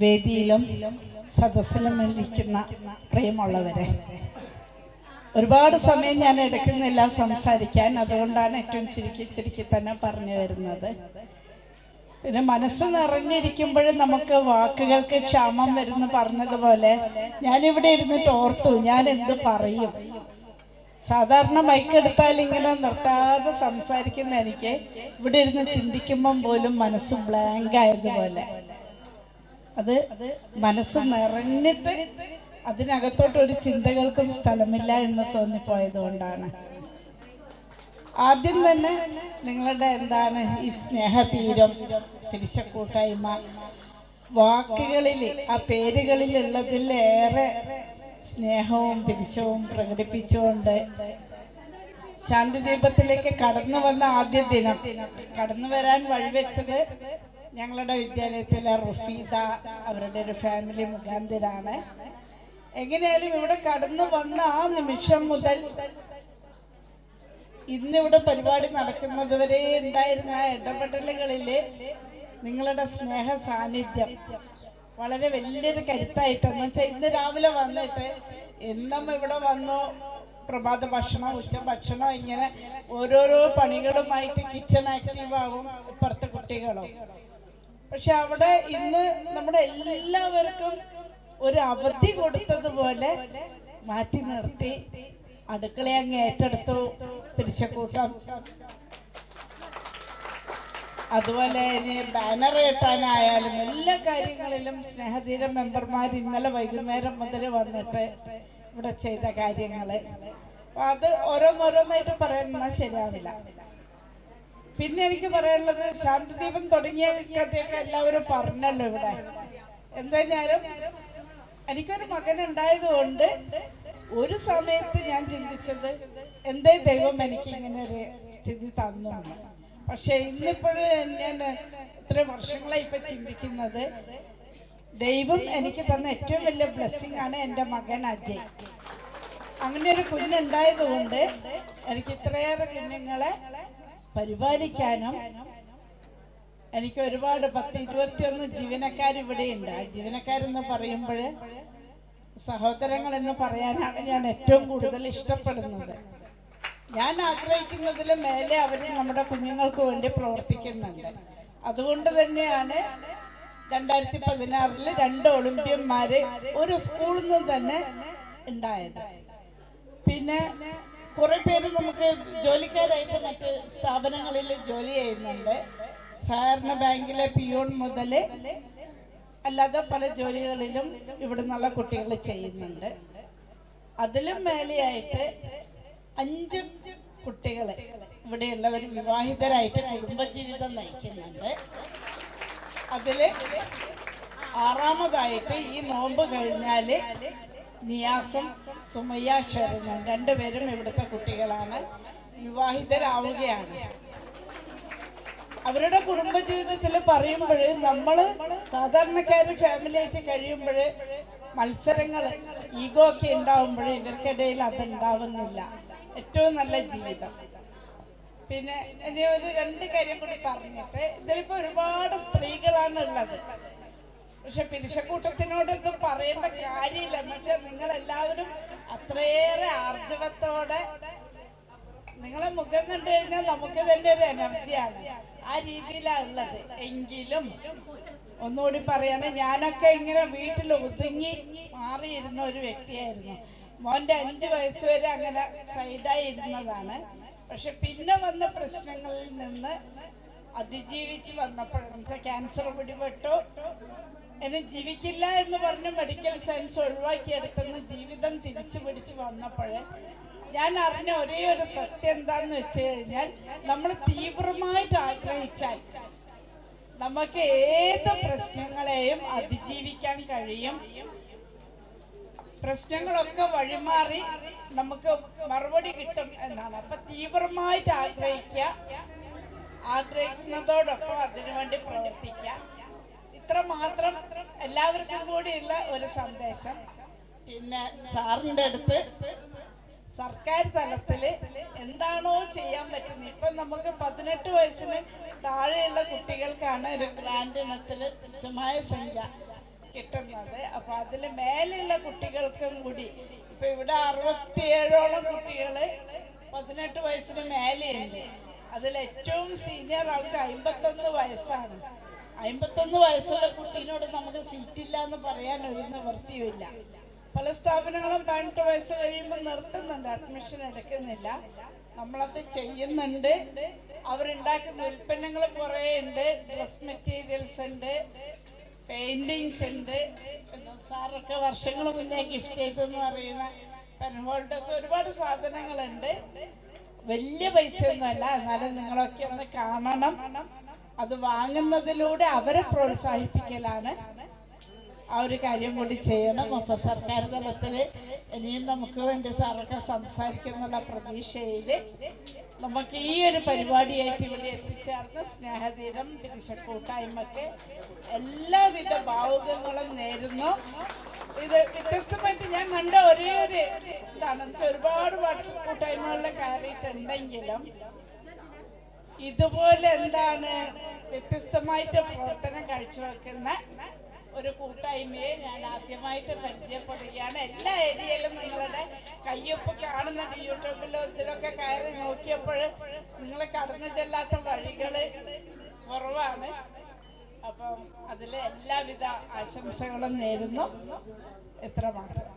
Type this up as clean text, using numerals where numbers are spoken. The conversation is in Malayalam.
വേദിയിലും സദസ്സിലും ഇരിക്കുന്ന പ്രിയമുള്ളവരെ, ഒരുപാട് സമയം ഞാൻ എടുക്കുന്നില്ല സംസാരിക്കാൻ. അതുകൊണ്ടാണ് ഏറ്റവും ചുരുക്കി തന്നെ പറഞ്ഞു വരുന്നത്. പിന്നെ മനസ്സ് നിറഞ്ഞിരിക്കുമ്പോഴും നമുക്ക് വാക്കുകൾക്ക് ക്ഷാമം വരുന്നു പറഞ്ഞതുപോലെ ഞാനിവിടെ ഇരുന്നിട്ട് ഓർത്തു ഞാൻ എന്ത് പറയും. സാധാരണ മൈക്കെടുത്താൽ ഇങ്ങനെ നിർത്താതെ സംസാരിക്കുന്ന എനിക്ക് ഇവിടെ ഇരുന്ന് ചിന്തിക്കുമ്പം പോലും മനസ്സ് ബ്ലാങ്ക് ആയതുപോലെ, അത് മനസ്സ് നിറഞ്ഞിട്ട് അതിനകത്തോട്ട് ഒരു ചിന്തകൾക്കും സ്ഥലമില്ല എന്ന് തോന്നിപ്പോയതുകൊണ്ടാണ്. ആദ്യം തന്നെ നിങ്ങളുടെ എന്താണ് ഈ സ്നേഹതീരം പിരിശക്കൂട്ടായ്മ വാക്കുകളിൽ ആ പേരുകളിലുള്ളതിലേറെ സ്നേഹവും പിരിശവും പ്രകടിപ്പിച്ചുകൊണ്ട് ശാന്തിദീപത്തിലേക്ക് കടന്നു വന്ന ആദ്യ ദിനം കടന്നു വരാൻ വഴിവെച്ചത് ഞങ്ങളുടെ വിദ്യാലയത്തിലെ റുഫീദ അവരുടെ ഒരു ഫാമിലി മുഖാന്തിരാണ്. എങ്ങനെയാലും ഇവിടെ കടന്നു വന്ന ആ നിമിഷം മുതൽ ഇന്നിവിടെ പരിപാടി നടക്കുന്നത് വരെ ഉണ്ടായിരുന്ന ഇടപെടലുകളില് നിങ്ങളുടെ സ്നേഹ സാന്നിധ്യം വളരെ വലിയൊരു കരുത്തായിട്ടെന്ന് വെച്ചാൽ ഇന്ന് രാവിലെ വന്നിട്ട് എന്നും ഇവിടെ വന്നു പ്രഭാത ഭക്ഷണം ഉച്ചഭക്ഷണം ഇങ്ങനെ ഓരോരോ പണികളുമായിട്ട് കിച്ചൺ ആക്റ്റീവ് ആവും ഇപ്പുറത്തെ കുട്ടികളും. പക്ഷെ അവിടെ ഇന്ന് നമ്മുടെ എല്ലാവർക്കും ഒരു അവധി കൊടുത്തതുപോലെ മാറ്റി നിർത്തി അടുക്കള അങ്ങ് ഏറ്റെടുത്തു. പിരിശക്കൂട്ടം അതുപോലെ ഇനി ബാനർ കെട്ടാനായാലും എല്ലാ കാര്യങ്ങളിലും സ്നേഹതീര മെമ്പർമാർ ഇന്നലെ വൈകുന്നേരം മുതൽ വന്നിട്ട് ഇവിടെ ചെയ്ത കാര്യങ്ങള് അത് ഓരോന്നോരോന്നായിട്ട് പറയുന്നത് ശരിയാവില്ല. പിന്നെ എനിക്ക് പറയാനുള്ളത്, ശാന്തിദീപം തുടങ്ങിയ കഥയൊക്കെ എല്ലാവരും പറഞ്ഞല്ലോ ഇവിടെ. എന്തായാലും എനിക്കൊരു മകൻ ഉണ്ടായതുകൊണ്ട് ഒരു സമയത്ത് ഞാൻ ചിന്തിച്ചത് എന്തേ ദൈവം എനിക്ക് ഇങ്ങനെ ഒരു സ്ഥിതി തന്നു. പക്ഷെ ഇന്നിപ്പോഴും ഞാൻ ഇത്ര വർഷങ്ങളായി ഇപ്പൊ ചിന്തിക്കുന്നത്, ദൈവം എനിക്ക് തന്ന ഏറ്റവും വലിയ ബ്ലെസ്സിങ് ആണ് എൻ്റെ മകൻ അജയ്. അങ്ങനെ ഒരു കുഞ്ഞുണ്ടായത് കൊണ്ട് എനിക്ക് ഇത്രയേറെ കുഞ്ഞുങ്ങളെ പരിപാലിക്കാനും എനിക്ക് ഒരുപാട് 10-21 ജീവനക്കാർ ഇവിടെയുണ്ട്. ആ ജീവനക്കാരെന്ന് പറയുമ്പോൾ സഹോദരങ്ങൾ എന്ന് പറയാനാണ് ഞാൻ ഏറ്റവും കൂടുതൽ ഇഷ്ടപ്പെടുന്നത്. ഞാൻ ആഗ്രഹിക്കുന്നതിൽ മേലെ അവർ നമ്മുടെ കുഞ്ഞുങ്ങൾക്ക് വേണ്ടി പ്രവർത്തിക്കുന്നുണ്ട്. അതുകൊണ്ട് തന്നെയാണ് 2016 2 ഒളിമ്പ്യന്മാര് ഒരു സ്കൂളിൽ നിന്ന് തന്നെ ഉണ്ടായത്. പിന്നെ കുറെ പേര് നമുക്ക് ജോലിക്കാരായിട്ട് മറ്റ് സ്ഥാപനങ്ങളിൽ ജോലി ചെയ്യുന്നുണ്ട്. സഹകരണ ബാങ്കിലെ പിയൂൺ മുതൽ അല്ലാതെ പല ജോലികളിലും ഇവിടെ നിന്നുള്ള കുട്ടികൾ ചെയ്യുന്നുണ്ട്. അതിലും മേലെയായിട്ട് 5 കുട്ടികള് ഇവിടെയുള്ളവർ വിവാഹിതരായിട്ട് കുടുംബജീവിതം നയിക്കുന്നുണ്ട്. അതില് 6ാമതായിട്ട് ഈ നോമ്പ് കഴിഞ്ഞാല് നിയാസും സുമയ്യ ഷെറിനും 2 പേരും ഇവിടുത്തെ കുട്ടികളാണ്, വിവാഹിതരാവുകയാണ്. അവരുടെ കുടുംബജീവിതത്തിൽ പറയുമ്പോൾ നമ്മള് സാധാരണക്കാര് ഫാമിലി ആയിട്ട് കഴിയുമ്പോൾ മത്സരങ്ങള് ഈഗോ ഒക്കെ ഉണ്ടാവുമ്പോൾ ഇവർക്കിടയിൽ അതുണ്ടാവുന്നില്ല. ഏറ്റവും നല്ല ജീവിതം. പിന്നെ ഇനി ഒരു 2 കാര്യം കൂടി പറഞ്ഞിട്ട്, ഇതിലിപ്പോ ഒരുപാട് സ്ത്രീകളാണ് ഉള്ളത്. പക്ഷെ പിരിശക്കൂട്ടത്തിനോട് ഇത് പറയേണ്ട കാര്യമില്ല. എന്ന് വെച്ചാൽ നിങ്ങളെല്ലാവരും അത്രയേറെ ആർജവത്തോടെ, നിങ്ങളെ മുഖം കണ്ടു കഴിഞ്ഞാൽ നമുക്ക് തന്നെ ഒരു എനർജിയാണ്. ആ രീതിയിലാണ് ഉള്ളത്. എങ്കിലും ഒന്നുകൂടി പറയാണ്, ഞാനൊക്കെ ഇങ്ങനെ വീട്ടിൽ ഒതുങ്ങി മാറിയിരുന്ന ഒരു വ്യക്തിയായിരുന്നു. മോന്റെ 5 വയസ്സ് വരെ അങ്ങനെ സൈഡായി ഇരുന്നതാണ്. പക്ഷെ പിന്നെ വന്ന പ്രശ്നങ്ങളിൽ നിന്ന് അതിജീവിച്ച് വന്നപ്പോഴെന്ന് ക്യാൻസർ പിടിപെട്ടു. എന്നെ ജീവിക്കില്ല എന്ന് പറഞ്ഞ് മെഡിക്കൽ സയൻസ് ഒഴിവാക്കിയെടുത്തെന്ന് ജീവിതം തിരിച്ചു പിടിച്ച് വന്നപ്പോൾ ഞാൻ അറിഞ്ഞ ഒരേ ഒരു സത്യം എന്താന്ന് വെച്ച് കഴിഞ്ഞാൽ, നമ്മൾ തീവ്രമായിട്ട് ആഗ്രഹിച്ചാൽ നമുക്ക് ഏത് പ്രശ്നങ്ങളെയും അതിജീവിക്കാൻ കഴിയും. പ്രശ്നങ്ങളൊക്കെ വഴിമാറി നമുക്ക് മറുപടി കിട്ടും എന്നാണ്. അപ്പൊ തീവ്രമായിട്ട് ആഗ്രഹിക്കുന്നതോടൊപ്പം അതിനുവേണ്ടി പ്രവർത്തിക്കുക. ഇത്ര മാത്രം എല്ലാവർക്കും കൂടിയുള്ള ഒരു സന്ദേശം. പിന്നെ സാറിന്റെ അടുത്ത് സർക്കാർ തലത്തില് എന്താണോ ചെയ്യാൻ പറ്റുന്നത്, ഇപ്പൊ നമുക്ക് 18 വയസ്സിന് താഴെയുള്ള കുട്ടികൾക്കാണ് ഒരു ഗ്രാൻഡ് ഇനത്തില് തുച്ഛമായ സംഖ്യ കിട്ടുന്നത്. അപ്പൊ അതില് മേലെയുള്ള കുട്ടികൾക്കും കൂടി ഇപ്പൊ ഇവിടെ 67ഓളം കുട്ടികള് 18 വയസ്സിന് മേലെയുണ്ട്. അതിൽ ഏറ്റവും സീനിയർ ആൾക്ക് 51 വയസ്സാണ്. 51 വയസ്സുള്ള കുട്ടീനോട് നമുക്ക് സീറ്റില്ല എന്ന് പറയാൻ ഒരു നിവൃത്തിയുമില്ല. പല സ്ഥാപനങ്ങളും 18 വയസ്സ് കഴിയുമ്പോൾ നിർത്തുന്നുണ്ട്, അഡ്മിഷൻ എടുക്കുന്നില്ല. നമ്മളത് ചെയ്യുന്നുണ്ട്. അവരുണ്ടാക്കുന്ന ഉൽപ്പന്നങ്ങൾ കുറേ ഉണ്ട്. ഡ്രസ് മെറ്റീരിയൽസ് ഉണ്ട്, പെയിന്റിങ്സ് ഉണ്ട്. സാറൊക്കെ വർഷങ്ങൾ മുന്നേ ഗിഫ്റ്റ് ചെയ്തെന്ന് പറയുന്ന പെൻ ഹോൾഡേഴ്സ്, ഒരുപാട് സാധനങ്ങളുണ്ട്. വലിയ പൈസയൊന്നുമല്ല, എന്നാലും നിങ്ങളൊക്കെ ഒന്ന് കാണണം. അത് വാങ്ങുന്നതിലൂടെ അവരെ പ്രോത്സാഹിപ്പിക്കലാണ്. ആ ഒരു കാര്യം കൂടി ചെയ്യണം. അപ്പൊ സർക്കാർ തലത്തില് ഇനിയും നമുക്ക് വേണ്ടി സാറൊക്കെ സംസാരിക്കുന്നുള്ള പ്രതീക്ഷയില് നമുക്ക് ഈ ഒരു പരിപാടിയായിട്ട് ഇവിടെ എത്തിച്ചേർന്ന് സ്നേഹതീരം പിരിശ കൂട്ടായ്മക്ക് എല്ലാവിധ ഭാവുകങ്ങളും നേരുന്നു. ഇത് വ്യത്യസ്തമായിട്ട് ഞാൻ കണ്ട ഒരേ ഒരു ഇതാണ്. ഒരുപാട് വാട്സപ്പ് കൂട്ടായ്മകളിൽ കയറിയിട്ടുണ്ടെങ്കിലും ഇതുപോലെ വ്യത്യസ്തമായിട്ട് പ്രവർത്തനം കാഴ്ചവെക്കുന്ന ഒരു കൂട്ടായ്മയെ ഞാൻ ആദ്യമായിട്ട് പരിചയപ്പെടുകയാണ്. എല്ലാ ഏരിയയിലും നിങ്ങളുടെ കയ്യൊപ്പ് കാണുന്നുണ്ട്. യൂട്യൂബിലോ ഇതിലൊക്കെ കയറി നോക്കിയപ്പോൾ നിങ്ങൾ കടന്നു ചെല്ലാത്ത വഴികള് കുറവാണ്. അപ്പം അതിലെ എല്ലാവിധ ആശംസകളും നേരുന്നു. എത്ര മാത്രം.